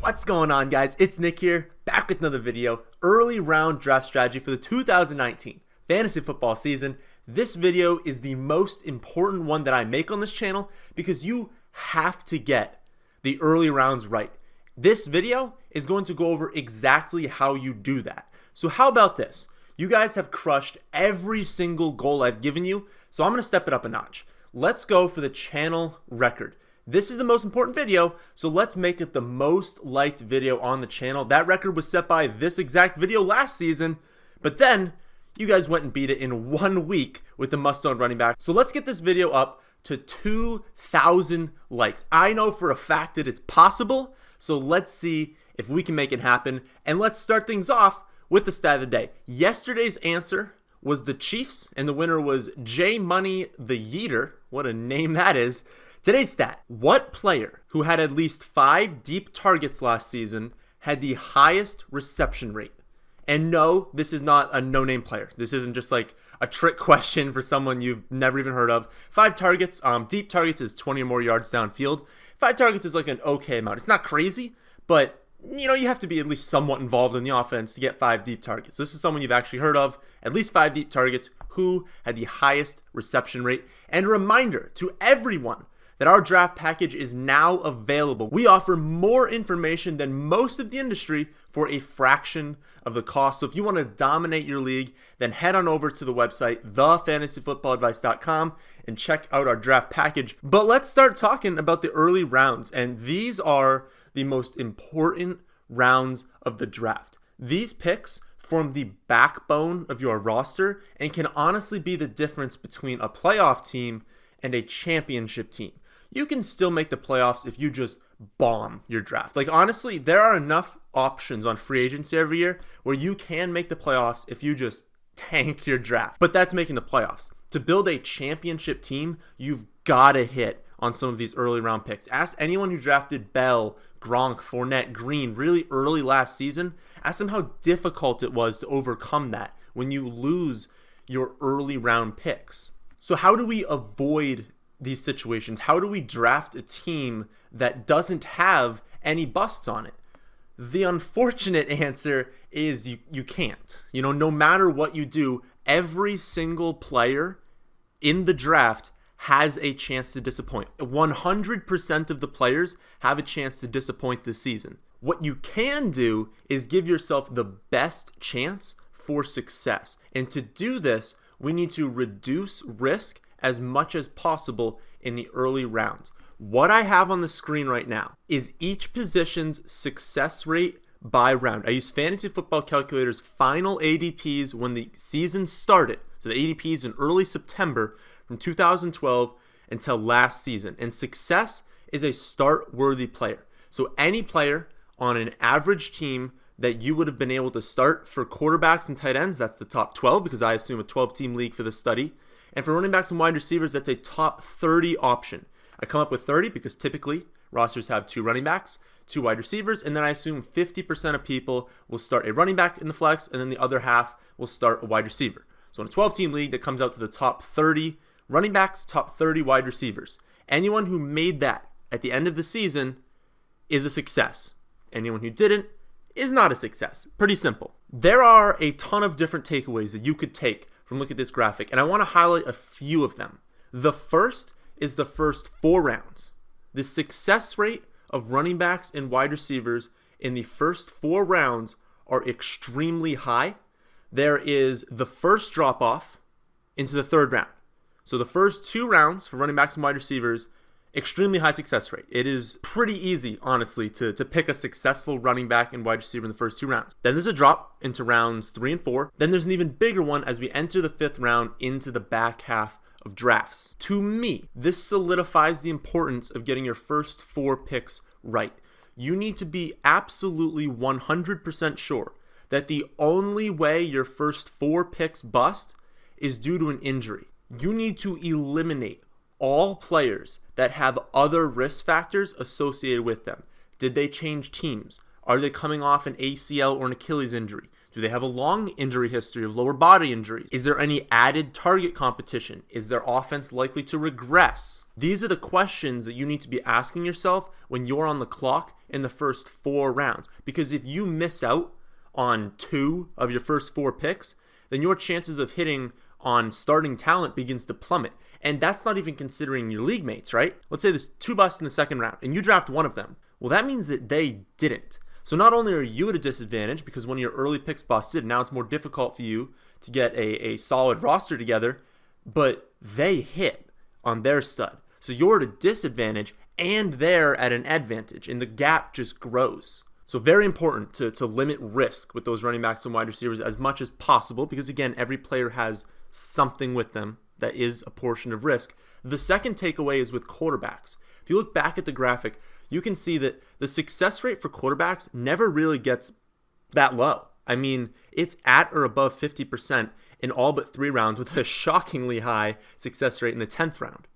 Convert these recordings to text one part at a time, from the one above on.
What's going on, guys? It's Nick here, back with another video. Early round draft strategy for the 2019 fantasy football season. This video is the most important one that I make on this channel because you have to get the early rounds right. This video is going to go over exactly how you do that. So how about this? You guys have crushed every single goal I've given you, so I'm going to step it up a notch. Let's go for the channel record. This is the most important video, so let's make it the most liked video on the channel. That record was set by this exact video last season, but then you guys went and beat it in 1 week with the must-own running back. So let's get this video up to 2,000 likes. I know for a fact that it's possible, so let's see if we can make it happen. And let's start things off with the stat of the day. Yesterday's answer was the Chiefs, and the winner was J Money the Yeeter. What a name that is. Today's stat: what player who had at least 5 deep targets last season had the highest reception rate? And no, this is not a no-name player. This isn't just like a trick question for someone you've never even heard of. 5 targets, deep targets is 20 or more yards downfield. 5 targets is like an okay amount. It's not crazy, but you have to be at least somewhat involved in the offense to get 5 deep targets. This is someone you've actually heard of, at least 5 deep targets, who had the highest reception rate. And a reminder to everyone that our draft package is now available. We offer more information than most of the industry for a fraction of the cost. So if you want to dominate your league, then head on over to the website, thefantasyfootballadvice.com, and check out our draft package. But let's start talking about the early rounds, and these are the most important rounds of the draft. These picks form the backbone of your roster and can honestly be the difference between a playoff team and a championship team. You can still make the playoffs if you just bomb your draft. Like, honestly, there are enough options on free agency every year where you can make the playoffs if you just tank your draft. But that's making the playoffs. To build a championship team, you've got to hit on some of these early round picks. Ask anyone who drafted Bell, Gronk, Fournette, Green really early last season. Ask them how difficult it was to overcome that when you lose your early round picks. So how do we avoid these situations? How do we draft a team that doesn't have any busts on it? The unfortunate answer is you can't. No matter what you do, every single player in the draft has a chance to disappoint. 100% of the players have a chance to disappoint this season. What you can do is give yourself the best chance for success. And to do this, we need to reduce risk as much as possible in the early rounds. What I have on the screen right now is each position's success rate by round. I use Fantasy Football Calculator's final ADPs when the season started. So the ADPs in early September from 2012 until last season. And success is a start-worthy player. So any player on an average team that you would have been able to start for quarterbacks and tight ends, that's the top 12 because I assume a 12-team league for this study. And for running backs and wide receivers, that's a top 30 option. I come up with 30 because typically rosters have 2 running backs, 2 wide receivers, and then I assume 50% of people will start a running back in the flex, and then the other half will start a wide receiver. So in a 12-team league, that comes out to the top 30 running backs, top 30 wide receivers. Anyone who made that at the end of the season is a success. Anyone who didn't is not a success. Pretty simple. There are a ton of different takeaways that you could take from looking at this graphic, and I want to highlight a few of them. The first is the first 4 rounds. The success rate of running backs and wide receivers in the first 4 rounds are extremely high. There is the first drop-off into the 3rd round. So the first 2 rounds for running backs and wide receivers, extremely high success rate. It is pretty easy, honestly, to pick a successful running back and wide receiver in the first 2 rounds. Then there's a drop into rounds 3 and 4. Then there's an even bigger one as we enter the 5th round into the back half of drafts. To me, this solidifies the importance of getting your first 4 picks right. You need to be absolutely 100% sure that the only way your first 4 picks bust is due to an injury. You need to eliminate all players that have other risk factors associated with them. Did they change teams? Are they coming off an ACL or an Achilles injury? Do Do they have a long injury history of lower body injuries? Is there any added target competition? Is their offense likely to regress? These are the questions that you need to be asking yourself when you're on the clock in the first 4 rounds. Because if you miss out on 2 of your first 4 picks, then your chances of hitting on starting talent begins to plummet. And that's not even considering your league mates, right? Let's say there's 2 busts in the second round and you draft one of them. Well, that means that they didn't. So not only are you at a disadvantage because one of your early picks busted, now it's more difficult for you to get a solid roster together, but they hit on their stud. So you're at a disadvantage and they're at an advantage, and the gap just grows. So very important to limit risk with those running backs and wide receivers as much as possible because, again, every player has something with them that is a portion of risk. The second takeaway is with quarterbacks. If you look back at the graphic, you can see that the success rate for quarterbacks never really gets that low. I mean, it's at or above 50% in all but 3 rounds with a shockingly high success rate in the 10th round.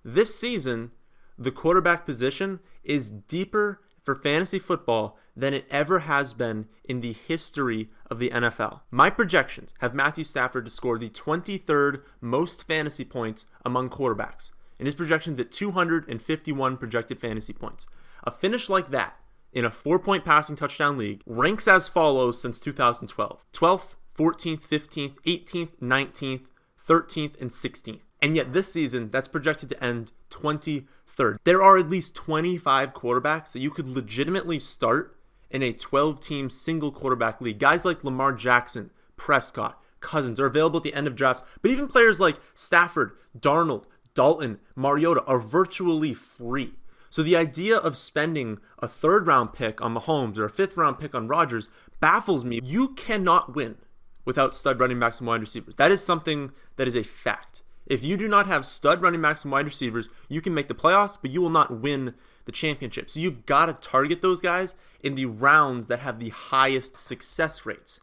This season, the quarterback position is deeper for fantasy football than it ever has been in the history of the NFL. My projections have Matthew Stafford to score the 23rd most fantasy points among quarterbacks, and his projections at 251 projected fantasy points. A finish like that in a 4-point passing touchdown league ranks as follows since 2012. 12th, 14th, 15th, 18th, 19th, 13th, and 16th. And yet this season, that's projected to end 23rd. There are at least 25 quarterbacks that you could legitimately start in a 12-team single quarterback league. Guys like Lamar Jackson, Prescott, Cousins are available at the end of drafts, but even players like Stafford, Darnold, Dalton, Mariota are virtually free. So the idea of spending a 3rd round pick on Mahomes or a 5th round pick on Rodgers baffles me. You cannot win without stud running backs and wide receivers. That is something that is a fact. If you do not have stud running backs and wide receivers, you can make the playoffs, but you will not win the championship. So you've got to target those guys in the rounds that have the highest success rates.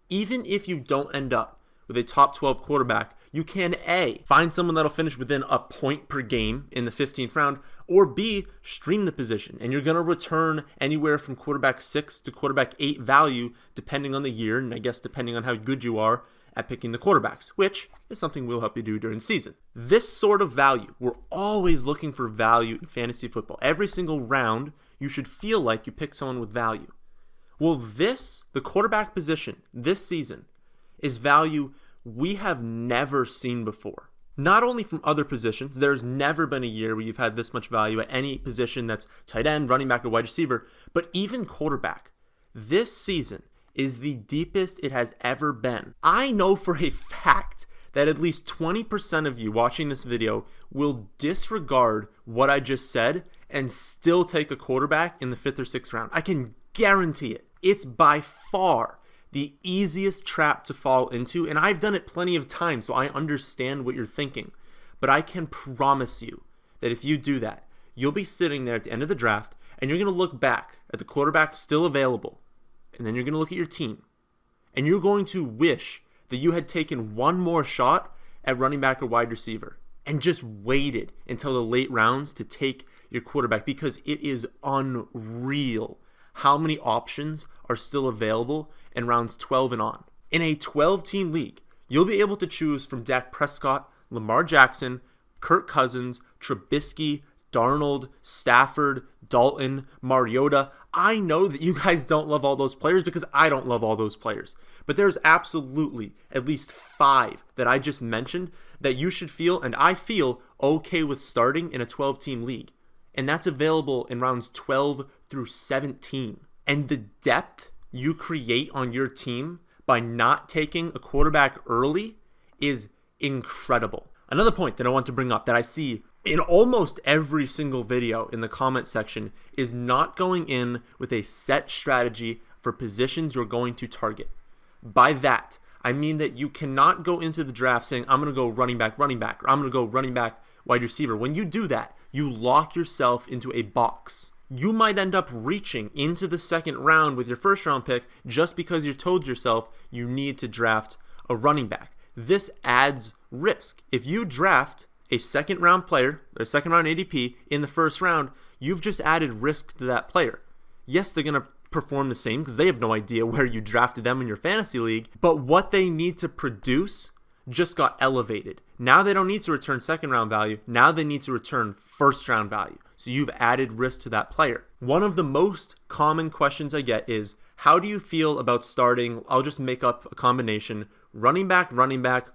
Even if you don't end up with a top 12 quarterback, you can A, find someone that'll finish within a point per game in the 15th round, or B, stream the position. And you're going to return anywhere from quarterback 6 to quarterback 8 value depending on the year, and I guess depending on how good you are at picking the quarterbacks, which is something we'll help you do during the season. This sort of value, we're always looking for value in fantasy football. Every single round, you should feel like you pick someone with value. Well, the quarterback position this season is value we have never seen before. Not only from other positions, there's never been a year where you've had this much value at any position that's tight end, running back, or wide receiver, but even quarterback. This season is the deepest it has ever been. I know for a fact that at least 20% of you watching this video will disregard what I just said and still take a quarterback in the 5th or 6th round. I can guarantee it. It's by far the easiest trap to fall into, and I've done it plenty of times, so I understand what you're thinking. But I can promise you that if you do that, you'll be sitting there at the end of the draft, and you're going to look back at the quarterback still available, and then you're going to look at your team, and you're going to wish that you had taken one more shot at running back or wide receiver and just waited until the late rounds to take your quarterback, because it is unreal how many options are still available in rounds 12 and on. In a 12-team league, you'll be able to choose from Dak Prescott, Lamar Jackson, Kirk Cousins, Trubisky, Darnold, Stafford, Dalton, Mariota. I know that you guys don't love all those players because I don't love all those players. But there's absolutely at least 5 that I just mentioned that you should feel, and I feel, okay with starting in a 12-team league. And that's available in rounds 12 through 17. And the depth you create on your team by not taking a quarterback early is incredible. Another point that I want to bring up that I see in almost every single video in the comment section is not going in with a set strategy for positions you're going to target. By that, I mean that you cannot go into the draft saying, I'm going to go running back, or I'm going to go running back, wide receiver. When you do that, you lock yourself into a box. You might end up reaching into the 2nd round with your 1st round pick just because you told yourself you need to draft a running back. This adds risk. If you draft a 2nd round player, or 2nd round ADP in the 1st round, you've just added risk to that player. Yes, they're going to perform the same because they have no idea where you drafted them in your fantasy league, but what they need to produce just got elevated. Now they don't need to return second round value. Now they need to return first round value. So you've added risk to that player. One of the most common questions I get is, how do you feel about starting, I'll just make up a combination, running back,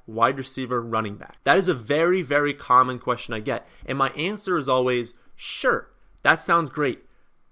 wide receiver, running back? That is a very, very common question I get. And my answer is always, sure, that sounds great.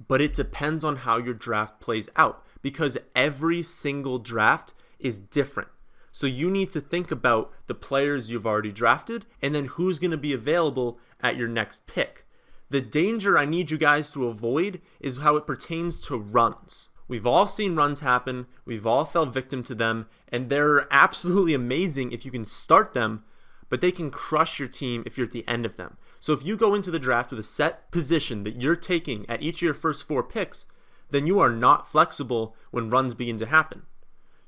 But it depends on how your draft plays out, because every single draft is different. So you need to think about the players you've already drafted and then who's going to be available at your next pick. The danger I need you guys to avoid is how it pertains to runs. We've all seen runs happen. We've all fell victim to them, and they're absolutely amazing if you can start them, but they can crush your team if you're at the end of them. So if you go into the draft with a set position that you're taking at each of your first 4 picks, then you are not flexible when runs begin to happen.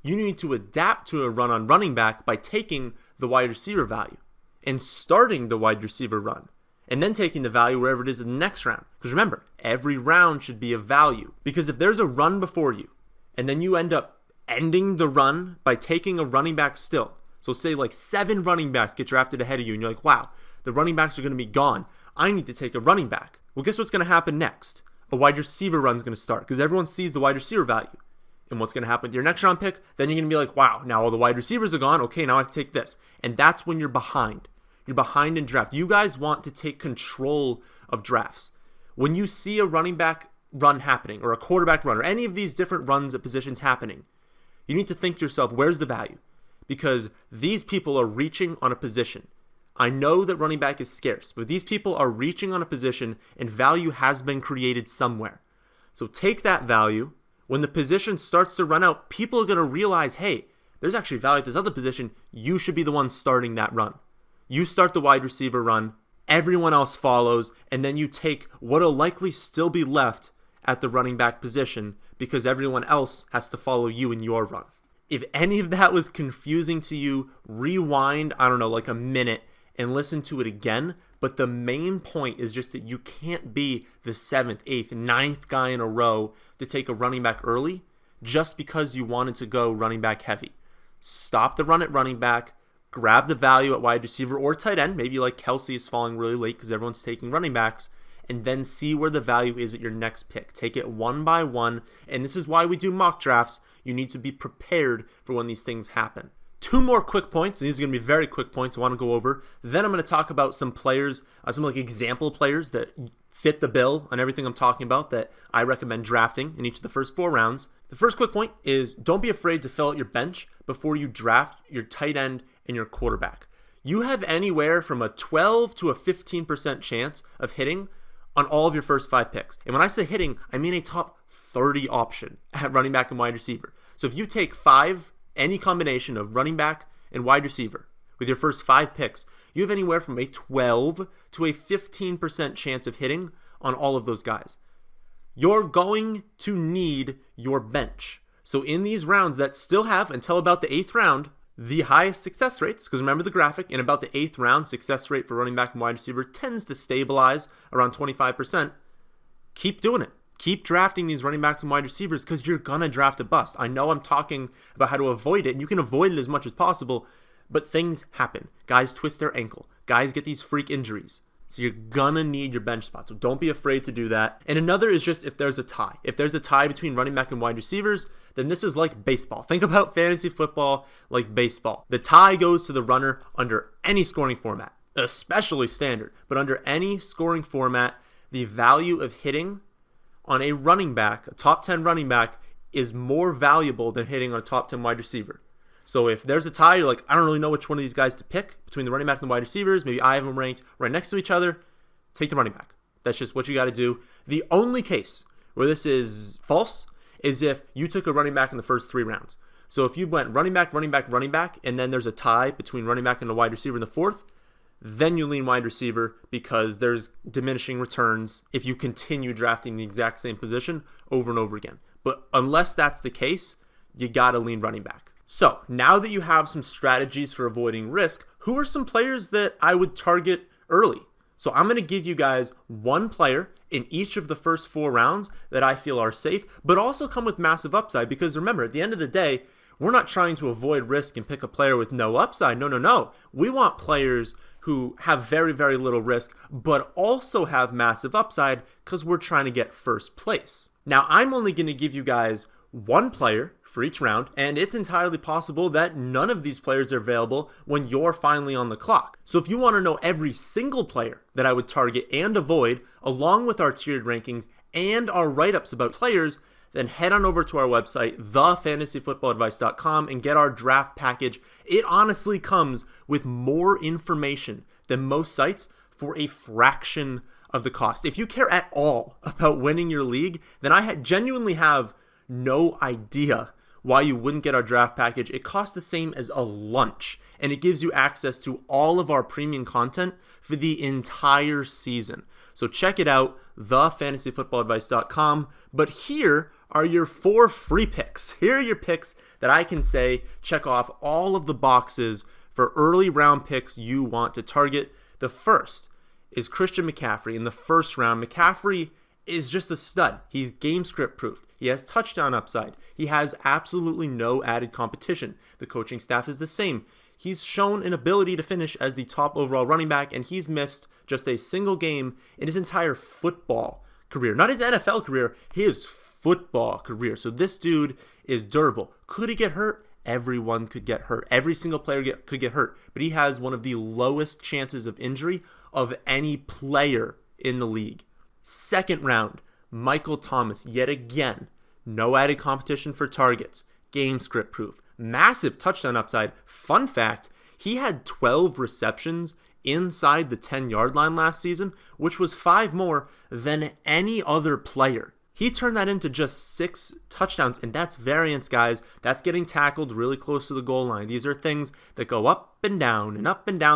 You need to adapt to a run on running back by taking the wide receiver value and starting the wide receiver run, and then taking the value wherever it is in the next round. Because remember, every round should be a value. Because if there's a run before you, and then you end up ending the run by taking a running back still, so say like 7 running backs get drafted ahead of you, and you're like, wow, the running backs are going to be gone. I need to take a running back. Well, guess what's going to happen next? A wide receiver run is going to start because everyone sees the wide receiver value. And what's going to happen with your next round pick? Then you're going to be like, wow, now all the wide receivers are gone. Okay, now I have to take this. And that's when you're behind. You're behind in draft. You guys want to take control of drafts. When you see a running back run happening, or a quarterback run, or any of these different runs at positions happening, you need to think to yourself, where's the value? Because these people are reaching on a position. I know that running back is scarce, but these people are reaching on a position and value has been created somewhere. So take that value. When the position starts to run out, people are going to realize, hey, there's actually value at this other position. You should be the one starting that run. You start the wide receiver run, everyone else follows, and then you take what'll likely still be left at the running back position because everyone else has to follow you in your run. If any of that was confusing to you, rewind, like a minute and listen to it again. But the main point is just that you can't be the 7th, 8th, 9th guy in a row to take a running back early just because you wanted to go running back heavy. Stop the run at running back, grab the value at wide receiver or tight end. Maybe like Kelsey is falling really late because everyone's taking running backs, and then see where the value is at your next pick. Take it one by one, and this is why we do mock drafts. You need to be prepared for when these things happen. 2 more quick points, and these are going to be very quick points I want to go over. Then I'm going to talk about some players, some like example players that fit the bill on everything I'm talking about that I recommend drafting in each of the first 4 rounds. The first quick point is don't be afraid to fill out your bench before you draft your tight end and your quarterback. You have anywhere from a 12 to a 15% chance of hitting on all of your first 5 picks. And when I say hitting, I mean a top 30 option at running back and wide receiver. So if you take 5, any combination of running back and wide receiver with your first 5 picks, you have anywhere from a 12 to a 15% chance of hitting on all of those guys. You're going to need your bench. So in these rounds that still have, until about the 8th round, the highest success rates, because remember the graphic, in about the 8th round, success rate for running back and wide receiver tends to stabilize around 25%. Keep doing it. Keep drafting these running backs and wide receivers because you're going to draft a bust. I know I'm talking about how to avoid it, and you can avoid it as much as possible, but things happen. Guys twist their ankle. Guys get these freak injuries. So you're going to need your bench spot. So don't be afraid to do that. And another is just if there's a tie. If there's a tie between running back and wide receivers, then this is like baseball. Think about fantasy football like baseball. The tie goes to the runner under any scoring format, especially standard. But under any scoring format, the value of hitting on a running back, a top 10 running back, is more valuable than hitting on a top 10 wide receiver. So if there's a tie, you're like, I don't really know which one of these guys to pick between the running back and the wide receivers. Maybe I have them ranked right next to each other. Take the running back. That's just what you got to do. The only case where this is false is if you took a running back in the first 3 rounds. So if you went running back, and then there's a tie between running back and the wide receiver in the 4th, then you lean wide receiver because there's diminishing returns if you continue drafting the exact same position over and over again. But unless that's the case, you got to lean running back. So now that you have some strategies for avoiding risk, who are some players that I would target early? So I'm going to give you guys one player in each of the first 4 rounds that I feel are safe, but also come with massive upside, because remember, at the end of the day, we're not trying to avoid risk and pick a player with no upside. No. We want players who have very, very little risk, but also have massive upside, because we're trying to get first place. Now, I'm only going to give you guys one player for each round, and it's entirely possible that none of these players are available when you're finally on the clock. So if you want to know every single player that I would target and avoid, along with our tiered rankings and our write-ups about players, then head on over to our website, thefantasyfootballadvice.com, and get our draft package. It honestly comes with more information than most sites for a fraction of the cost. If you care at all about winning your league, then I genuinely have no idea why you wouldn't get our draft package. It costs the same as a lunch, and it gives you access to all of our premium content for the entire season. So check it out, thefantasyfootballadvice.com. But here are your 4 free picks. Here are your picks that I can say check off all of the boxes for early round picks you want to target. The first is Christian McCaffrey in the first round. McCaffrey is just a stud. He's game script proof. He has touchdown upside. He has absolutely no added competition. The coaching staff is the same. He's shown an ability to finish as the top overall running back, and he's missed just a single game in his entire football career. Not his NFL career, his football career. So this dude is durable. Could he get hurt? Everyone could get hurt. Every single player could get hurt. But he has one of the lowest chances of injury of any player in the league. Second round, Michael Thomas. Yet again, no added competition for targets. Game script proof. Massive touchdown upside. Fun fact, he had 12 receptions inside the 10-yard line last season, which was 5 more than any other player. He turned that into just 6 touchdowns, and that's variance, guys. That's getting tackled really close to the goal line. These are things that go up and down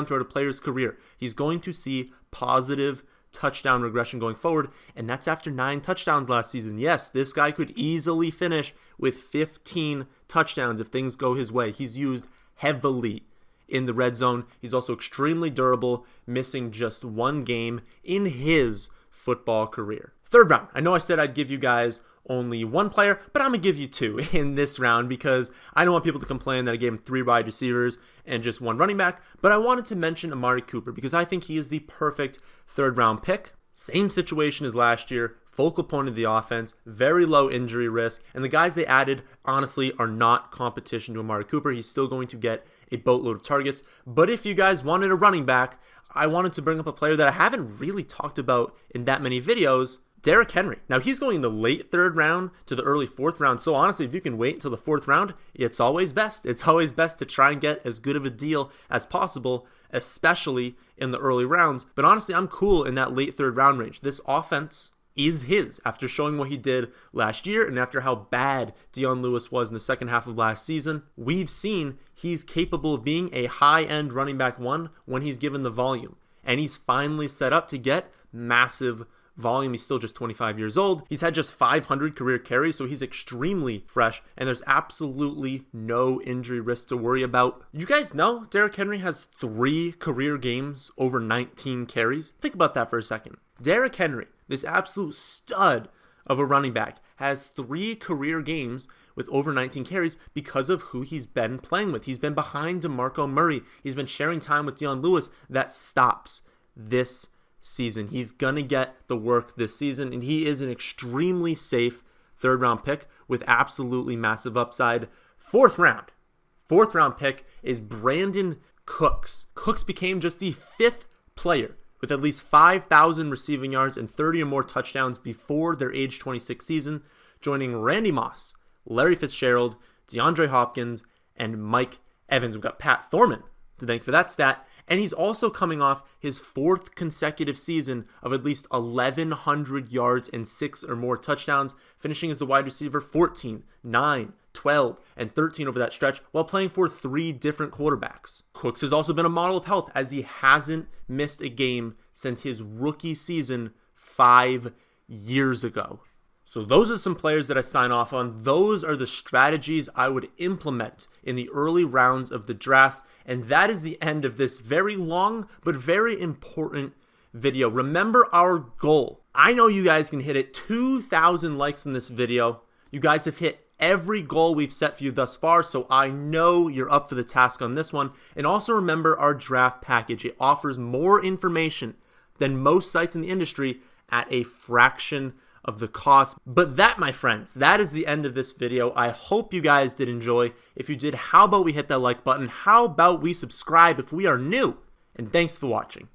throughout a player's career. He's going to see positive touchdown regression going forward, and that's after 9 touchdowns last season. Yes, this guy could easily finish with 15 touchdowns if things go his way. He's used heavily in the red zone. He's also extremely durable, missing just 1 game in his football career. Third round, I know I said I'd give you guys only 1 player, but I'm going to give you 2 in this round because I don't want people to complain that I gave him 3 wide receivers and just 1 running back. But I wanted to mention Amari Cooper because I think he is the perfect 3rd round pick. Same situation as last year, focal point of the offense, very low injury risk, and the guys they added honestly are not competition to Amari Cooper. He's still going to get a boatload of targets. But if you guys wanted a running back, I wanted to bring up a player that I haven't really talked about in that many videos, Derrick Henry. Now, he's going in the late 3rd round to the early 4th round. So honestly, if you can wait until the 4th round, it's always best. It's always best to try and get as good of a deal as possible, especially in the early rounds. But honestly, I'm cool in that late 3rd round range. This offense is his after showing what he did last year and after how bad Dion Lewis was in the second half of last season. We've seen he's capable of being a high-end running back 1 when he's given the volume. And he's finally set up to get massive volume. He's still just 25 years old. He's had just 500 career carries, so he's extremely fresh, and there's absolutely no injury risk to worry about. You guys know Derrick Henry has 3 career games over 19 carries? Think about that for a second. Derrick Henry, this absolute stud of a running back, has 3 career games with over 19 carries because of who he's been playing with. He's been behind DeMarco Murray. He's been sharing time with Dion Lewis. That stops this season. He's gonna get the work this season, and he is an extremely safe 3rd round pick with absolutely massive upside. 4th round pick is Brandon Cooks. Cooks became just the 5th player with at least 5,000 receiving yards and 30 or more touchdowns before their age 26 season, joining Randy Moss, Larry Fitzgerald, DeAndre Hopkins, and Mike Evans. We've got Pat Thorman to thank for that stat. And he's also coming off his 4th consecutive season of at least 1,100 yards and 6 or more touchdowns, finishing as a wide receiver 14, 9, 12, and 13 over that stretch while playing for 3 different quarterbacks. Cooks has also been a model of health as he hasn't missed a game since his rookie season 5 years ago. So those are some players that I sign off on. Those are the strategies I would implement in the early rounds of the draft. And that is the end of this very long but very important video. Remember our goal. I know you guys can hit it. 2,000 likes in this video. You guys have hit every goal we've set for you thus far, so I know you're up for the task on this one. And also remember our draft package. It offers more information than most sites in the industry at a fraction of the cost. But that, my friends, that is the end of this video. I hope you guys did enjoy. If you did, how about we hit that like button? How about we subscribe if we are new? And thanks for watching.